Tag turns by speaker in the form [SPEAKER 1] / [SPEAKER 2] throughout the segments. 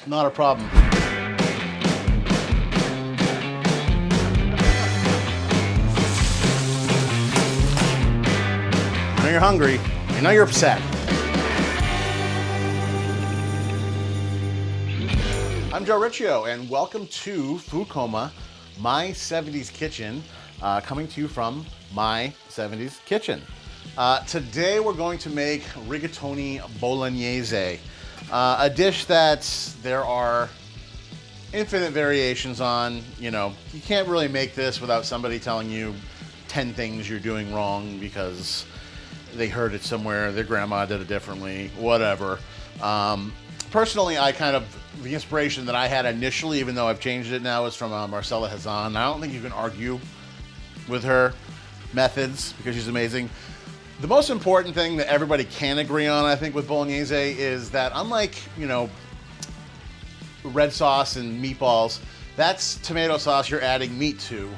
[SPEAKER 1] Not a problem. I know you're hungry. I know you're upset. I'm Joe Riccio, and welcome to Food Coma, my 70s kitchen, coming to you from my 70s kitchen. Today we're going to make Rigatoni Bolognese, a dish that there are infinite variations on. You know, you can't really make this without somebody telling you 10 things you're doing wrong because they heard it somewhere, their grandma did it differently, whatever. Personally, the inspiration that I had initially, even though I've changed it now, is from Marcella Hazan. I don't think you can argue with her methods because she's amazing. The most important thing that everybody can agree on, I think, with Bolognese is that unlike, red sauce and meatballs, that's tomato sauce you're adding meat to.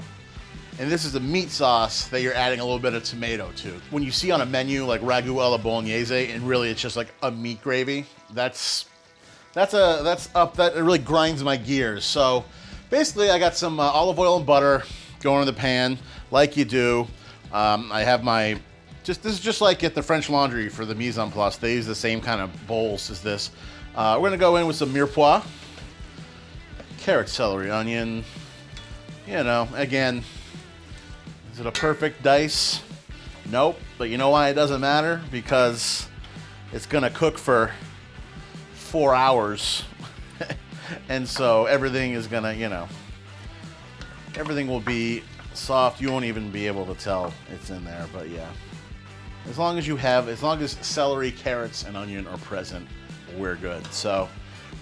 [SPEAKER 1] And this is a meat sauce that you're adding a little bit of tomato to. When you see on a menu like Ragu alla Bolognese, and really it's just like a meat gravy, that really grinds my gears. So basically I got some olive oil and butter going in the pan like you do. I have this is just like at the French Laundry for the mise en place. They use the same kind of bowls as this. We're gonna go in with some mirepoix, carrot, celery, onion. Again, is it a perfect dice? Nope, but you know why it doesn't matter? Because it's gonna cook for 4 hours. And so everything is gonna, everything will be soft. You won't even be able to tell it's in there, but yeah. As long as celery, carrots, and onion are present, we're good. So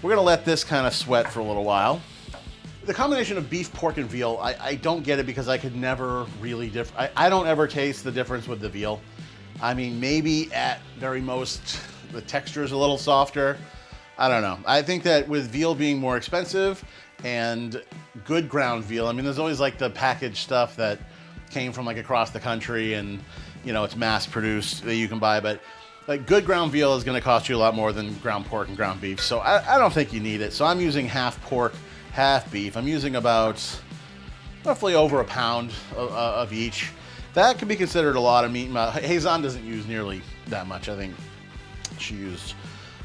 [SPEAKER 1] we're gonna let this kind of sweat for a little while. The combination of beef, pork, and veal, I don't get it because I could never really I don't ever taste the difference with the veal. I mean, maybe at very most, the texture is a little softer. I don't know. I think that with veal being more expensive and good ground veal, I mean, there's always like the packaged stuff that came from like across the country and, it's mass produced that you can buy, but like good ground veal is going to cost you a lot more than ground pork and ground beef. So I don't think you need it. So I'm using half pork, half beef. I'm using about roughly over a pound of each. That could be considered a lot of meat. Hazan doesn't use nearly that much. I think she used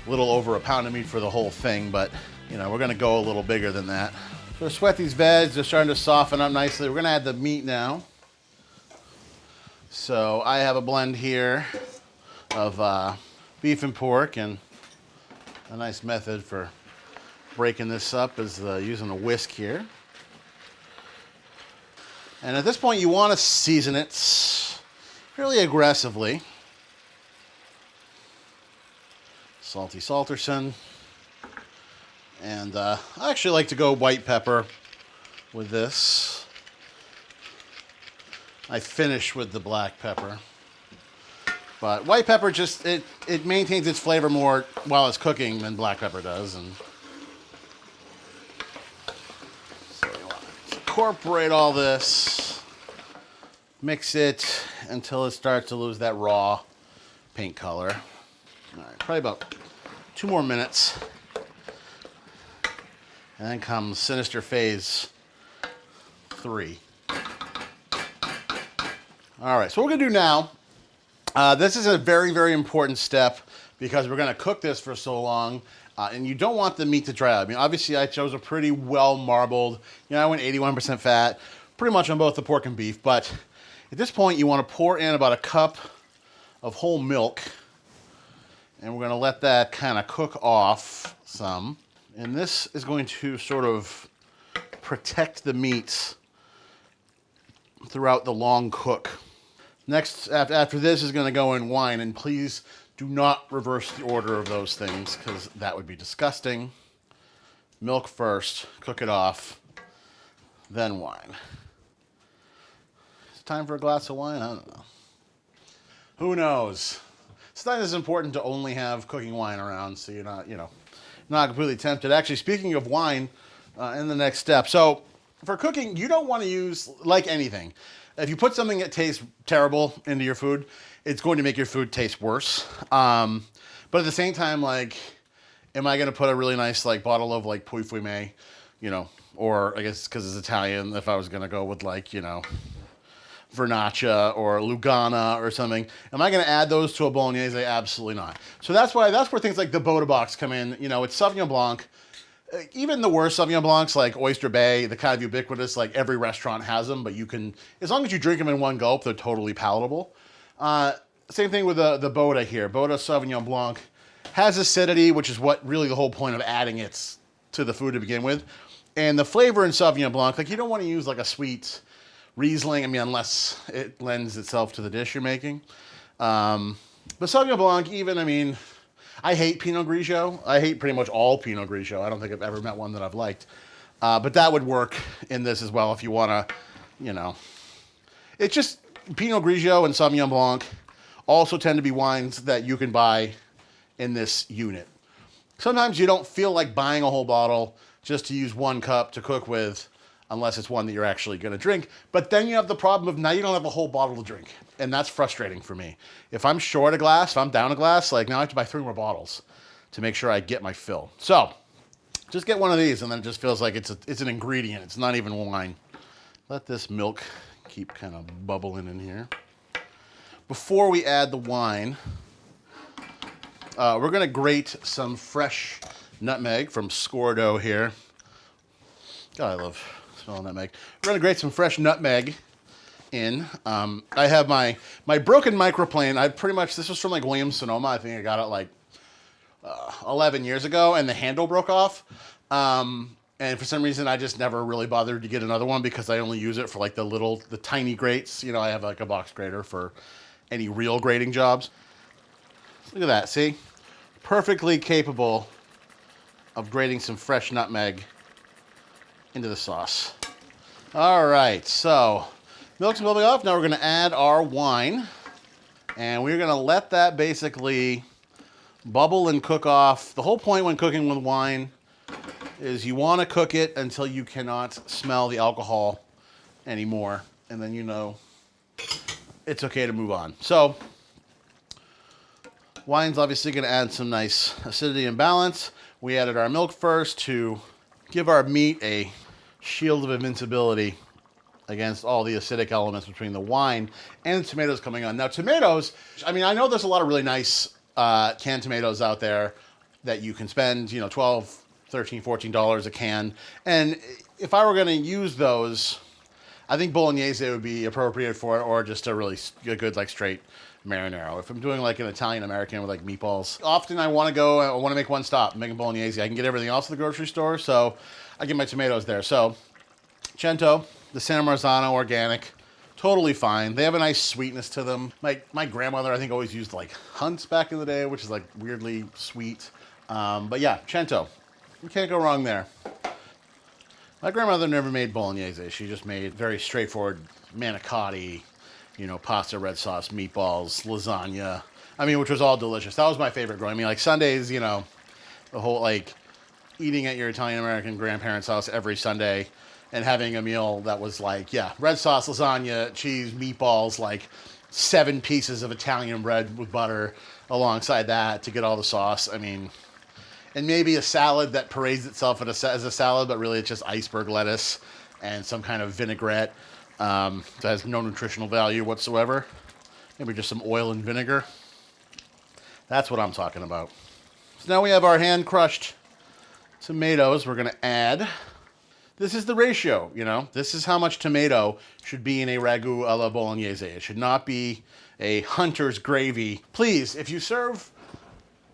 [SPEAKER 1] a little over a pound of meat for the whole thing, but we're gonna go a little bigger than that. So sweat these veggies, they're starting to soften up nicely. We're gonna add the meat now. So I have a blend here of beef and pork, and a nice method for breaking this up is using a whisk here. And at this point you want to season it fairly aggressively. Salty salterson. And I actually like to go white pepper with this. I finish with the black pepper. But white pepper just, it maintains its flavor more while it's cooking than black pepper does. And so you want to incorporate all this, mix it until it starts to lose that raw pink color. All right, probably about 2 more minutes. And then comes Sinister Phase 3. All right, so what we're gonna do now, this is a very, very important step because we're gonna cook this for so long, and you don't want the meat to dry out. I mean, obviously I chose a pretty well marbled, I went 81% fat, pretty much on both the pork and beef, but at this point you wanna pour in about a cup of whole milk, and we're gonna let that kind of cook off some. And this is going to sort of protect the meats throughout the long cook. Next, after this is going to go in wine, and please do not reverse the order of those things because that would be disgusting. Milk first, cook it off, then wine. Is it time for a glass of wine? I don't know. Who knows? Sometimes it's important to only have cooking wine around so you're not, not completely tempted. Actually, speaking of wine, in the next step. So for cooking, you don't want to use, like anything, if you put something that tastes terrible into your food, it's going to make your food taste worse. But at the same time, like, Am I going to put a really nice like bottle of like Puy Fumé, you know, or I guess because it's Italian, if I was going to go with like, you know, Vernaccia or Lugana or something. Am I going to add those to a Bolognese? Absolutely not. So that's where things like the Boda Box come in. You know, it's Sauvignon Blanc. Even the worst Sauvignon Blancs, like Oyster Bay, the kind of ubiquitous, like every restaurant has them, but you can, as long as you drink them in one gulp, they're totally palatable. Same thing with the Boda here. Boda Sauvignon Blanc has acidity, which is what really the whole point of adding it to the food to begin with. And the flavor in Sauvignon Blanc, like you don't want to use like a sweet Riesling, I mean, unless it lends itself to the dish you're making. But Sauvignon Blanc, even, I mean, I hate Pinot Grigio. I hate pretty much all Pinot Grigio. I don't think I've ever met one that I've liked. But that would work in this as well if you want to, you know. It's just Pinot Grigio and Sauvignon Blanc also tend to be wines that you can buy in this unit. Sometimes you don't feel like buying a whole bottle just to use one cup to cook with, unless it's one that you're actually going to drink. But then you have the problem of now you don't have a whole bottle to drink. And that's frustrating for me. If I'm short a glass, if I'm down a glass, like now I have to buy 3 more bottles to make sure I get my fill. So just get one of these and then it just feels like it's an ingredient. It's not even wine. Let this milk keep kind of bubbling in here. Before we add the wine, we're going to grate some fresh nutmeg from Scordo here. God, I love smelling nutmeg. We're going to grate some fresh nutmeg in. I have my broken microplane. This was from like Williams-Sonoma. I think I got it like 11 years ago, and the handle broke off. And for some reason, I just never really bothered to get another one because I only use it for like the tiny grates. You know, I have like a box grater for any real grating jobs. Look at that, see? Perfectly capable of grating some fresh nutmeg into the sauce. All right, so milk's bubbling off. Now we're gonna add our wine, and we're gonna let that basically bubble and cook off. The whole point when cooking with wine is you wanna cook it until you cannot smell the alcohol anymore, and then you know it's okay to move on. So wine's obviously gonna add some nice acidity and balance. We added our milk first to give our meat a shield of invincibility against all the acidic elements between the wine and the tomatoes coming on. Now tomatoes, I mean, I know there's a lot of really nice canned tomatoes out there that you can spend, you know, $12, $13, $14 a can. And if I were gonna use those, I think Bolognese would be appropriate for it, or just a really good like straight marinara. If I'm doing like an Italian-American with like meatballs, often I want to make one stop, making Bolognese. I can get everything else at the grocery store, so I get my tomatoes there. So, Cento, the San Marzano organic, totally fine. They have a nice sweetness to them. My grandmother, I think, always used like Hunt's back in the day, which is like weirdly sweet. But yeah, Cento, you can't go wrong there. My grandmother never made Bolognese. She just made very straightforward manicotti, you know, pasta, red sauce, meatballs, lasagna. I mean, which was all delicious. That was my favorite growing. I mean, like Sundays, you know, the whole like eating at your Italian-American grandparents' house every Sunday and having a meal that was like, yeah, red sauce, lasagna, cheese, meatballs, like 7 pieces of Italian bread with butter alongside that to get all the sauce. I mean, and maybe a salad that parades itself as a salad, but really it's just iceberg lettuce and some kind of vinaigrette that has no nutritional value whatsoever. Maybe just some oil and vinegar. That's what I'm talking about. So now we have our hand-crushed tomatoes we're going to add. This is the ratio, you know. This is how much tomato should be in a ragu alla bolognese. It should not be a hunter's gravy. Please, if you serve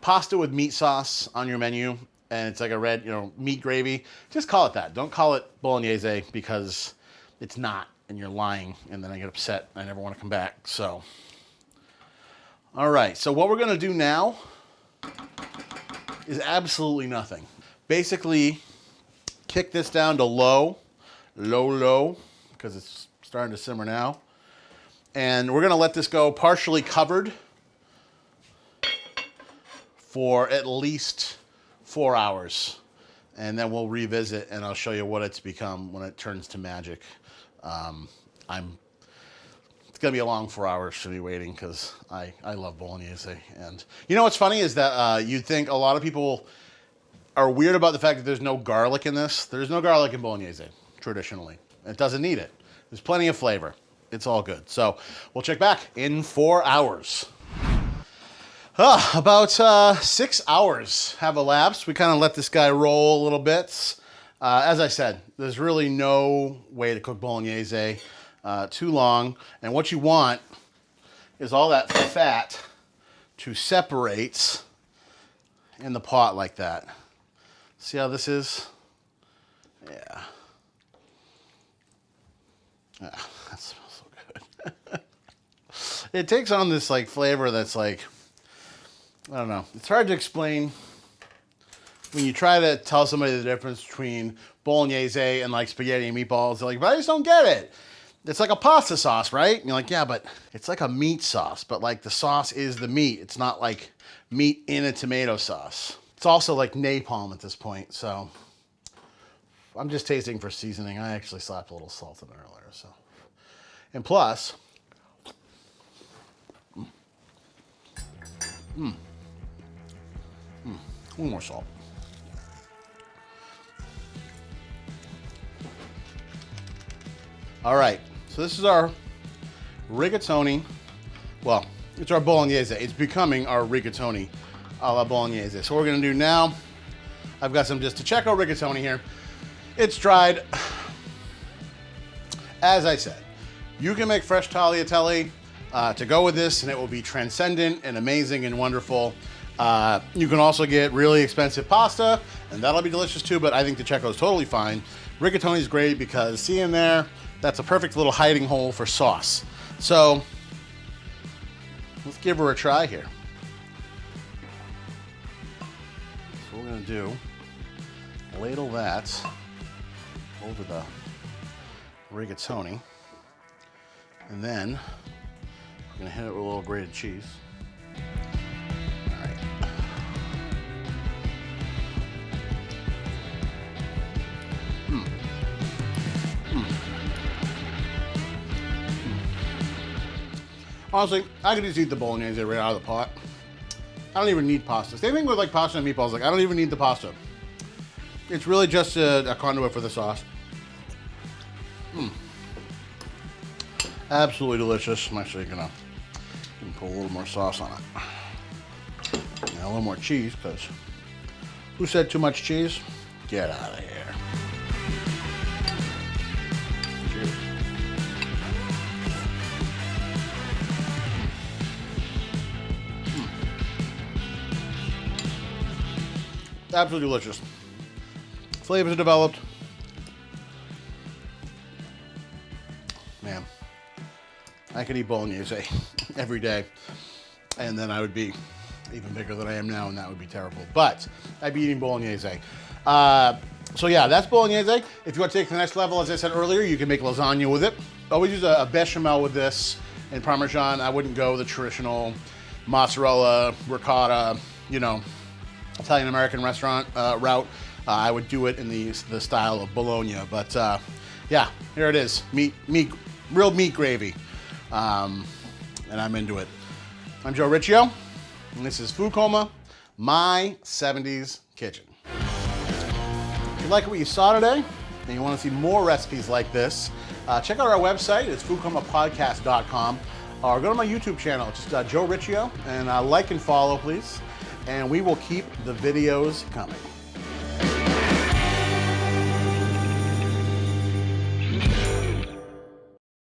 [SPEAKER 1] pasta with meat sauce on your menu and it's like a red, you know, meat gravy, just call it that. Don't call it bolognese because it's not and you're lying, and then I get upset and I never want to come back. So, all right. So what we're going to do now is absolutely nothing. Basically, kick this down to low, because it's starting to simmer now. And we're going to let this go partially covered for at least 4 hours. And then we'll revisit and I'll show you what it's become when it turns to magic. It's going to be a long 4 hours for me waiting because I love Bolognese. And you know what's funny is that you'd think a lot of people are weird about the fact that there's no garlic in this, there's no garlic in Bolognese, traditionally. It doesn't need it. There's plenty of flavor. It's all good. So we'll check back in 4 hours. About 6 hours have elapsed. We kind of let this guy roll a little bit. As I said, there's really no way to cook Bolognese too long. And what you want is all that fat to separate in the pot like that. See how this is? Yeah. That smells so good. It takes on this like flavor that's like, I don't know. It's hard to explain when you try to tell somebody the difference between Bolognese and like spaghetti and meatballs. They're like, but I just don't get it. It's like a pasta sauce, right? And you're like, yeah, but it's like a meat sauce, but like the sauce is the meat. It's not like meat in a tomato sauce. It's also like napalm at this point, so I'm just tasting for seasoning. I actually slapped a little salt in it earlier, so. And plus, a little more salt. All right, so this is our rigatoni. Well, it's our Bolognese. It's becoming our rigatoni a la Bolognese. So what we're gonna do now, I've got some just Checo rigatoni here. It's dried. As I said, you can make fresh tagliatelle to go with this, and it will be transcendent and amazing and wonderful. You can also get really expensive pasta, and that'll be delicious too, but I think the Checo is totally fine. Rigatoni is great because, see in there, that's a perfect little hiding hole for sauce. So, let's give her a try here. So what we're gonna do, ladle that over the rigatoni, and then we're gonna hit it with a little grated cheese. All right. Honestly, I could just eat the Bolognese right out of the pot. I don't even need pasta. Same thing with like pasta and meatballs. Like, I don't even need the pasta. It's really just a conduit for the sauce. Absolutely delicious. I'm actually gonna put a little more sauce on it. And a little more cheese, because who said too much cheese? Get out of here. Cheers. Absolutely delicious. Flavors are developed. Man, I could eat Bolognese every day, and then I would be even bigger than I am now, and that would be terrible. But I'd be eating Bolognese. So yeah, that's Bolognese. If you want to take it to the next level, as I said earlier, you can make lasagna with it. Always use a bechamel with this and Parmesan. I wouldn't go the traditional mozzarella, ricotta, you know, Italian-American restaurant route. I would do it in the style of Bologna. But yeah, here it is. Real meat gravy. And I'm into it. I'm Joe Riccio, and this is Food Coma, my 70s kitchen. If you like what you saw today, and you want to see more recipes like this, check out our website. It's foodcomapodcast.com. Or go to my YouTube channel, just Joe Riccio, and like and follow, please. And we will keep the videos coming.